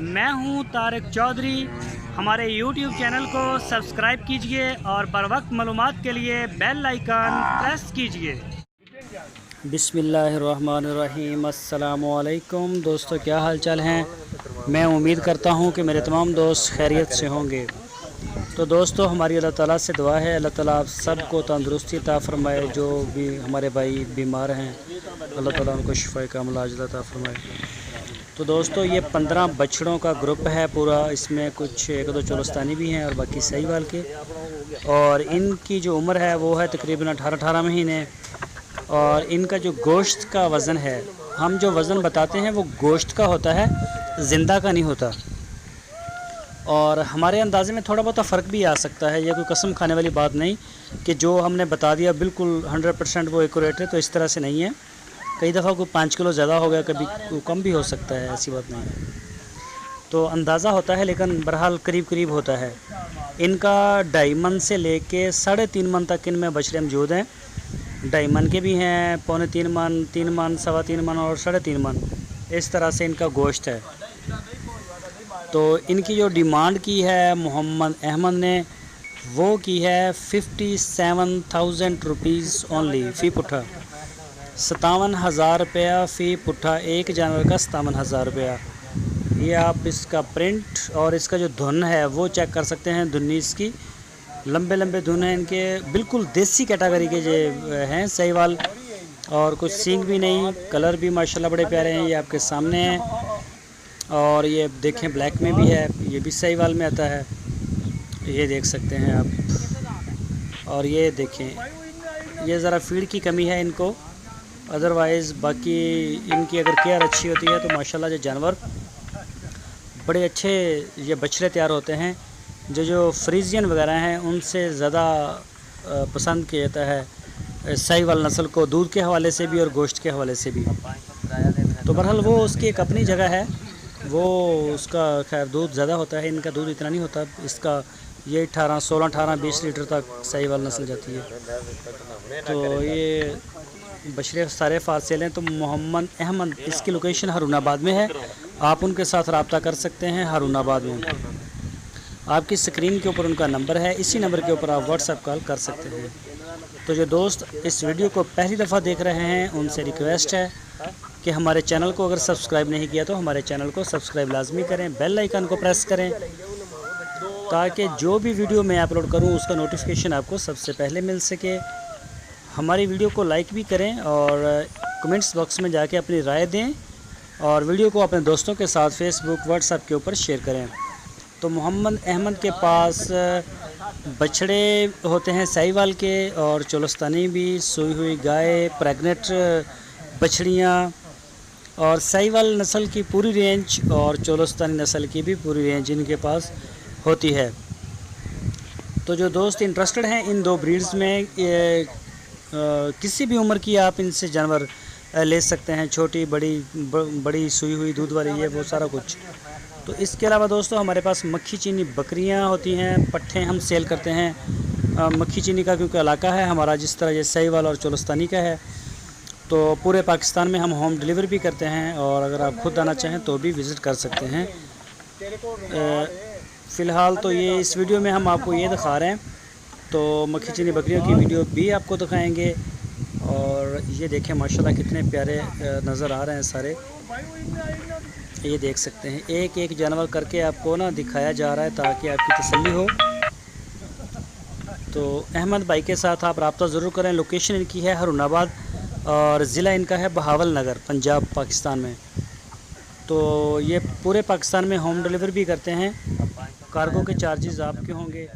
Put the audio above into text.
मैं हूं तारिक चौधरी। हमारे YouTube चैनल को सब्सक्राइब कीजिए और बर वक्त मालूमात के लिए बेल आइकन प्रेस कीजिए। बिस्मिल्लाहिर्रहमानिर्रहीम। अस्सलामु अलैकुम दोस्तों, क्या हाल चाल हैं। मैं उम्मीद करता हूं कि मेरे तमाम दोस्त खैरियत से होंगे। तो दोस्तों, हमारी अल्लाह ताला से दुआ है, अल्लाह ताला आप सबको तंदुरुस्ती अता फ़रमाए। जो भी हमारे भाई बीमार हैं, अल्लाह ताला उनको शिफा कामिल आजिल अता फ़रमाए। तो दोस्तों, ये 15 बछड़ों का ग्रुप है पूरा। इसमें कुछ एक दो चोलस्तानी भी हैं और बाकी सहीवाल के। और इनकी जो उम्र है वो है तकरीबन 18 महीने। और इनका जो गोश्त का वज़न है, हम जो वज़न बताते हैं वो गोश्त का होता है, ज़िंदा का नहीं होता। और हमारे अंदाज़े में थोड़ा बहुत फ़र्क भी आ सकता है। ये कोई कसम खाने वाली बात नहीं कि जो हमने बता दिया बिल्कुल 100% वो एक्यूरेट है, तो इस तरह से नहीं है। कई दफ़ा कोई 5 किलो ज़्यादा हो गया, कभी कम भी हो सकता है, ऐसी बात नहीं है। तो अंदाज़ा होता है, लेकिन बहरहाल करीब करीब होता है। इनका 2.5 मन से लेके 3.5 मन तक इनमें बछड़े मौजूद हैं। 2.5 मन के भी हैं, 3.25 मन, 3 मन, 3.25 मन और 3.5 मन, इस तरह से इनका गोश्त है। तो इनकी जो डिमांड की है मोहम्मद अहमद ने, वो की है 57,000 रुपीज़ ओनली फ़ी पुट्ठा। 57,000 रुपया फ़ी पुट्ठा, एक जानवर का 57,000 रुपया। ये आप इसका प्रिंट और इसका जो धुन है वो चेक कर सकते हैं। धुन्नी इसकी लंबे लंबे धुन हैं इनके, बिल्कुल देसी कैटेगरी के जो हैं सहीवाल। और कुछ सींग भी नहीं, कलर भी माशाल्लाह बड़े प्यारे हैं। ये आपके सामने हैं। और ये देखें ब्लैक में भी है, ये भी सहीवाल में आता है, ये देख सकते हैं आप। और ये देखें, ये ज़रा फीड की कमी है इनको, अदरवाइज़ बाकी इनकी अगर केयर अच्छी होती है तो माशाल्लाह ये जानवर बड़े अच्छे ये बछड़े तैयार होते हैं। जो फ्रीजियन वगैरह हैं उनसे ज़्यादा पसंद किया जाता है सहीवाल नस्ल को, दूध के हवाले से भी और गोश्त के हवाले से भी। तो बहरहाल वो उसकी एक अपनी जगह है, वो उसका खैर दूध ज़्यादा होता है, इनका दूध इतना नहीं होता। इसका ये 16, 18, 20 लीटर तक सहीवाल नस्ल जाती है। तो ये बछड़े सारे फासिल हैं। तो मोहम्मद अहमद, इसकी लोकेशन हारूनाबाद में है। आप उनके साथ रब्ता कर सकते हैं हारूनाबाद में। आपकी स्क्रीन के ऊपर उनका नंबर है, इसी नंबर के ऊपर आप व्हाट्सएप कॉल कर सकते हैं। तो जो दोस्त इस वीडियो को पहली दफ़ा देख रहे हैं, उनसे रिक्वेस्ट है कि हमारे चैनल को अगर सब्सक्राइब नहीं किया तो हमारे चैनल को सब्सक्राइब लाजमी करें, बेल आइकन को प्रेस करें, ताकि जो भी वीडियो मैं अपलोड करूं उसका नोटिफिकेशन आपको सबसे पहले मिल सके। हमारी वीडियो को लाइक भी करें और कमेंट्स बॉक्स में जाके अपनी राय दें, और वीडियो को अपने दोस्तों के साथ फेसबुक, व्हाट्सएप के ऊपर शेयर करें। तो मोहम्मद अहमद के पास बछड़े होते हैं सहीवाल के और चोलस्तानी भी, सोई हुई गाय, प्रेग्नेंट बछड़ियाँ, और सहीवाल नस्ल की पूरी रेंज और चोलस्तानी नस्ल की भी पूरी रेंज इनके पास होती है। तो जो दोस्त इंटरेस्टेड हैं इन दो ब्रीड्स में, किसी भी उम्र की आप इनसे जानवर ले सकते हैं, छोटी बड़ी सूई हुई दूध वाली, ये वो सारा कुछ। तो इसके अलावा दोस्तों हमारे पास मक्खी चीनी बकरियां होती हैं, पट्ठे हम सेल करते हैं। मक्खी चीनी का क्योंकि इलाका है हमारा, जिस तरह ये सहीवाल और चोलस्तानी का है, तो पूरे पाकिस्तान में हम होम डिलीवरी भी करते हैं। और अगर आप खुद आना चाहें तो भी विज़िट कर सकते हैं। फ़िलहाल तो ये इस वीडियो में हम आपको ये दिखा रहे हैं, तो मक्खी चीनी बकरियों की वीडियो भी आपको दिखाएंगे। और ये देखें माशाल्लाह कितने प्यारे नज़र आ रहे हैं सारे, ये देख सकते हैं। एक एक जानवर करके आपको ना दिखाया जा रहा है ताकि आपकी तसल्ली हो। तो अहमद भाई के साथ आप रब्ता ज़रूर करें। लोकेशन इनकी है हारूनाबाद और ज़िला इनका है बहावल नगर, पंजाब, पाकिस्तान में। तो ये पूरे पाकिस्तान में होम डिलीवरी भी करते हैं। कार्गो के चार्जेस आपके होंगे।